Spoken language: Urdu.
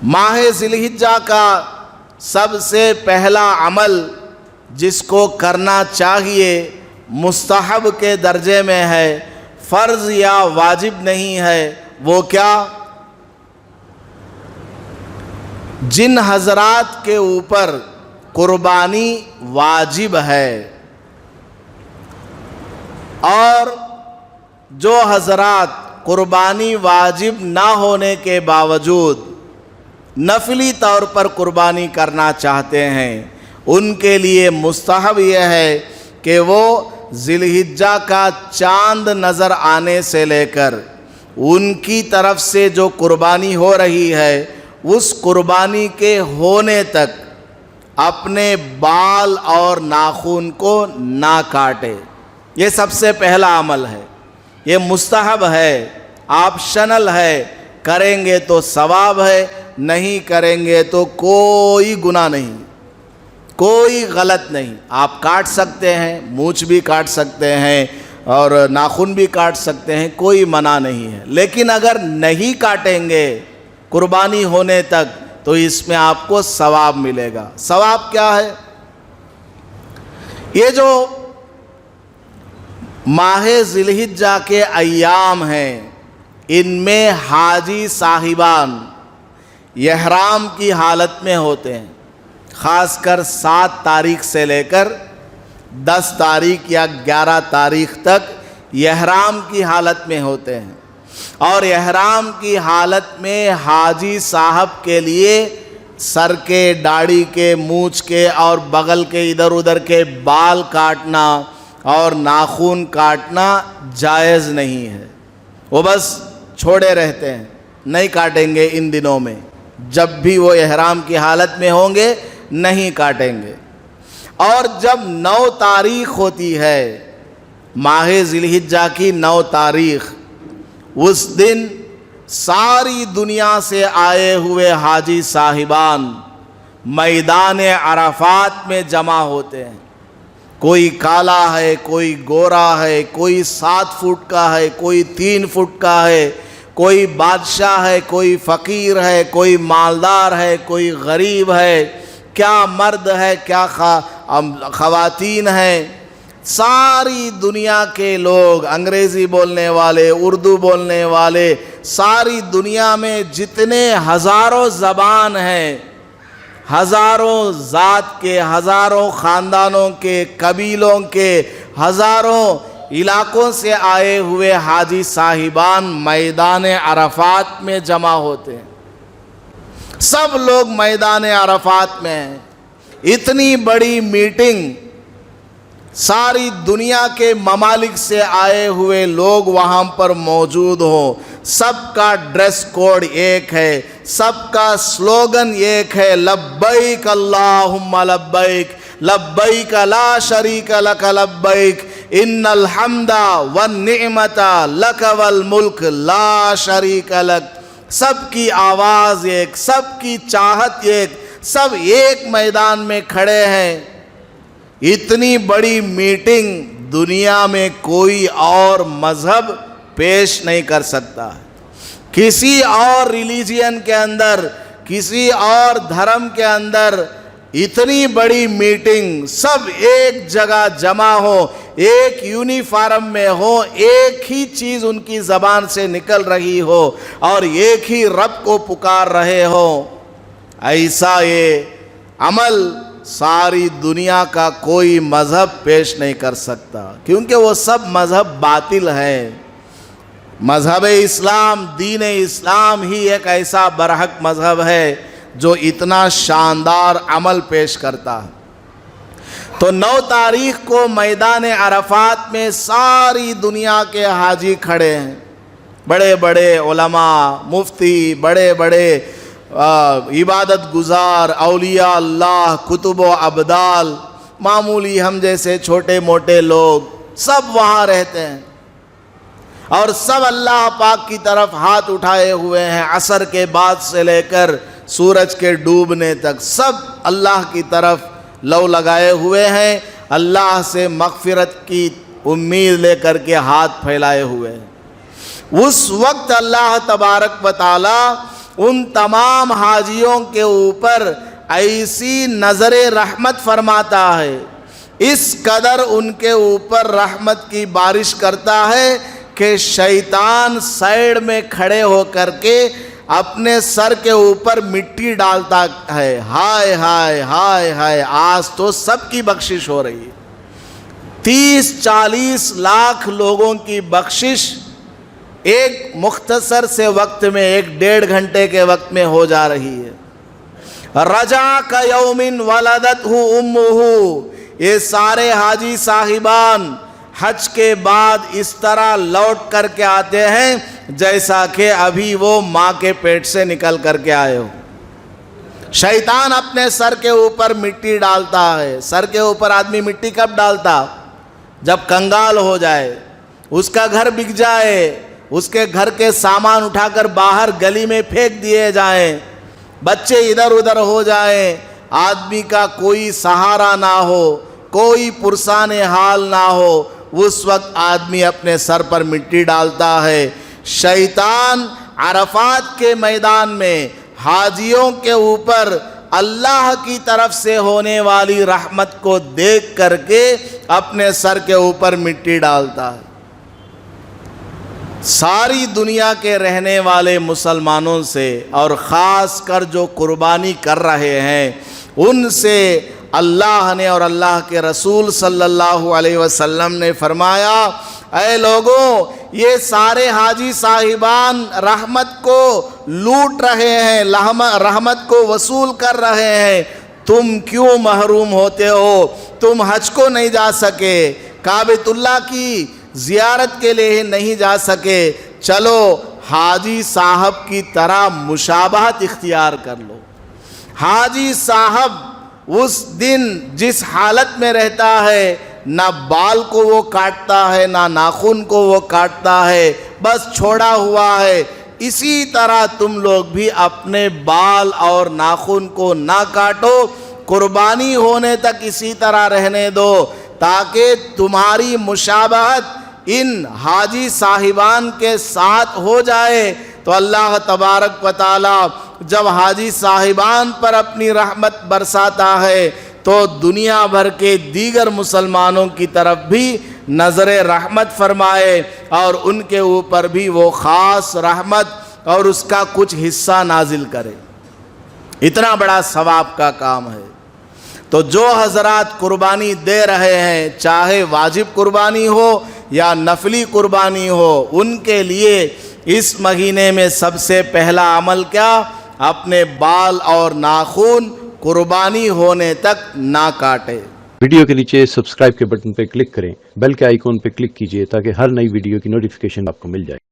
ماہ ذی الحجہ کا سب سے پہلا عمل جس کو کرنا چاہیے مستحب کے درجے میں ہے، فرض یا واجب نہیں ہے، وہ کیا؟ جن حضرات کے اوپر قربانی واجب ہے اور جو حضرات قربانی واجب نہ ہونے کے باوجود نفلی طور پر قربانی کرنا چاہتے ہیں، ان کے لیے مستحب یہ ہے کہ وہ ذی الحجہ کا چاند نظر آنے سے لے کر ان کی طرف سے جو قربانی ہو رہی ہے اس قربانی کے ہونے تک اپنے بال اور ناخن کو نہ کاٹے۔ یہ سب سے پہلا عمل ہے، یہ مستحب ہے، آپشنل ہے، کریں گے تو ثواب ہے، نہیں کریں گے تو کوئی گناہ نہیں، کوئی غلط نہیں۔ آپ کاٹ سکتے ہیں، مونچھ بھی کاٹ سکتے ہیں اور ناخن بھی کاٹ سکتے ہیں، کوئی منع نہیں ہے، لیکن اگر نہیں کاٹیں گے قربانی ہونے تک تو اس میں آپ کو ثواب ملے گا۔ ثواب کیا ہے؟ یہ جو ماہ ذی الحجہ کے ایام ہیں ان میں حاجی صاحبان احرام کی حالت میں ہوتے ہیں، خاص کر 7 تاریخ سے لے کر 10 تاریخ یا 11 تاریخ تک احرام کی حالت میں ہوتے ہیں، اور احرام کی حالت میں حاجی صاحب کے لیے سر کے، داڑھی کے، مونچھ کے اور بغل کے ادھر ادھر کے بال کاٹنا اور ناخن کاٹنا جائز نہیں ہے، وہ بس چھوڑے رہتے ہیں، نہیں کاٹیں گے ان دنوں میں، جب بھی وہ احرام کی حالت میں ہوں گے نہیں کاٹیں گے۔ اور جب 9 تاریخ ہوتی ہے ماہ ذی الحجہ کی 9 تاریخ، اس دن ساری دنیا سے آئے ہوئے حاجی صاحبان میدان عرفات میں جمع ہوتے ہیں، کوئی کالا ہے، کوئی گورا ہے، کوئی 7 فٹ کا ہے، کوئی 3 فٹ کا ہے، کوئی بادشاہ ہے، کوئی فقیر ہے، کوئی مالدار ہے، کوئی غریب ہے، کیا مرد ہے، کیا خواتین ہیں، ساری دنیا کے لوگ، انگریزی بولنے والے، اردو بولنے والے، ساری دنیا میں جتنے ہزاروں زبان ہیں، ہزاروں ذات کے، ہزاروں خاندانوں کے، قبیلوں کے، ہزاروں علاقوں سے آئے ہوئے حاجی صاحبان میدان عرفات میں جمع ہوتے ہیں، سب لوگ میدان عرفات میں ہیں۔ اتنی بڑی میٹنگ، ساری دنیا کے ممالک سے آئے ہوئے لوگ وہاں پر موجود ہوں، سب کا ڈریس کوڈ ایک ہے، سب کا سلوگن ایک ہے، لبیک اللہم لبیک، لبیک لا شریک لک لبیک، ان الحمد والنعمت لک والملک لا شریک لک۔ سب کی آواز ایک، سب کی چاہت ایک، سب ایک میدان میں کھڑے ہیں۔ اتنی بڑی میٹنگ دنیا میں کوئی اور مذہب پیش نہیں کر سکتا ہے، کسی اور ریلیجین کے اندر، کسی اور دھرم کے اندر اتنی بڑی میٹنگ، سب ایک جگہ جمع ہو، ایک یونیفارم میں ہو، ایک ہی چیز ان کی زبان سے نکل رہی ہو اور ایک ہی رب کو پکار رہے ہو، ایسا یہ عمل ساری دنیا کا کوئی مذہب پیش نہیں کر سکتا، کیونکہ وہ سب مذہب باطل ہے۔ مذہب اسلام، دین اسلام ہی ایک ایسا برحق مذہب ہے جو اتنا شاندار عمل پیش کرتا ہے۔ تو 9 تاریخ کو میدان عرفات میں ساری دنیا کے حاجی کھڑے ہیں، بڑے بڑے علماء، مفتی، بڑے بڑے عبادت گزار، اولیاء اللہ، کتب و ابدال، معمولی ہم جیسے چھوٹے موٹے لوگ، سب وہاں رہتے ہیں اور سب اللہ پاک کی طرف ہاتھ اٹھائے ہوئے ہیں، عصر کے بعد سے لے کر سورج کے ڈوبنے تک سب اللہ کی طرف لو لگائے ہوئے ہیں، اللہ سے مغفرت کی امید لے کر کے ہاتھ پھیلائے ہوئے ہیں۔ اس وقت اللہ تبارک و تعالی ان تمام حاجیوں کے اوپر ایسی نظر رحمت فرماتا ہے، اس قدر ان کے اوپر رحمت کی بارش کرتا ہے کہ شیطان سائیڈ میں کھڑے ہو کر کے اپنے سر کے اوپر مٹی ڈالتا ہے، ہائے ہائے ہائے ہائے، آج تو سب کی بخشش ہو رہی ہے۔ 30-40 لاکھ لوگوں کی بخشش ایک مختصر سے وقت میں، 1-1.5 گھنٹے کے وقت میں ہو جا رہی ہے۔ رجا کا یومن ولدت ہو امہ، یہ سارے حاجی صاحبان حج کے بعد اس طرح لوٹ کر کے آتے ہیں جیسا کہ ابھی وہ ماں کے پیٹ سے نکل کر کے آئے ہو۔ شیطان اپنے سر کے اوپر مٹی ڈالتا ہے۔ سر کے اوپر آدمی مٹی کب ڈالتا؟ جب کنگال ہو جائے، اس کا گھر بک جائے، اس کے گھر کے سامان اٹھا کر باہر گلی میں پھینک دیے جائیں، بچے ادھر ادھر ہو جائیں، آدمی کا کوئی سہارا نہ ہو، کوئی پرسان حال نہ ہو، اس وقت آدمی اپنے سر پر مٹی ڈالتا ہے۔ شیطان عرفات کے میدان میں حاجیوں کے اوپر اللہ کی طرف سے ہونے والی رحمت کو دیکھ کر کے اپنے سر کے اوپر مٹی ڈالتا ہے۔ ساری دنیا کے رہنے والے مسلمانوں سے اور خاص کر جو قربانی کر رہے ہیں ان سے اللہ نے اور اللہ کے رسول صلی اللہ علیہ وسلم نے فرمایا، اے لوگوں، یہ سارے حاجی صاحبان رحمت کو لوٹ رہے ہیں، رحمت کو وصول کر رہے ہیں، تم کیوں محروم ہوتے ہو؟ تم حج کو نہیں جا سکے، کعبۃ اللہ کی زیارت کے لیے نہیں جا سکے، چلو حاجی صاحب کی طرح مشابہت اختیار کر لو۔ حاجی صاحب اس دن جس حالت میں رہتا ہے، نہ بال کو وہ کاٹتا ہے، نہ ناخن کو وہ کاٹتا ہے، بس چھوڑا ہوا ہے، اسی طرح تم لوگ بھی اپنے بال اور ناخن کو نہ کاٹو، قربانی ہونے تک اسی طرح رہنے دو تاکہ تمہاری مشابہت ان حاجی صاحبان کے ساتھ ہو جائے۔ تو اللہ تبارک و تعالی جب حاجی صاحبان پر اپنی رحمت برساتا ہے تو دنیا بھر کے دیگر مسلمانوں کی طرف بھی نظر رحمت فرمائے اور ان کے اوپر بھی وہ خاص رحمت اور اس کا کچھ حصہ نازل کرے۔ اتنا بڑا ثواب کا کام ہے۔ تو جو حضرات قربانی دے رہے ہیں، چاہے واجب قربانی ہو یا نفلی قربانی ہو، ان کے لیے اس مہینے میں سب سے پہلا عمل کیا؟ اپنے بال اور ناخن قربانی ہونے تک نہ کاٹے۔ ویڈیو کے نیچے سبسکرائب کے بٹن پہ کلک کریں، بیل کے آئیکن پہ کلک کیجئے تاکہ ہر نئی ویڈیو کی نوٹیفیکیشن آپ کو مل جائے۔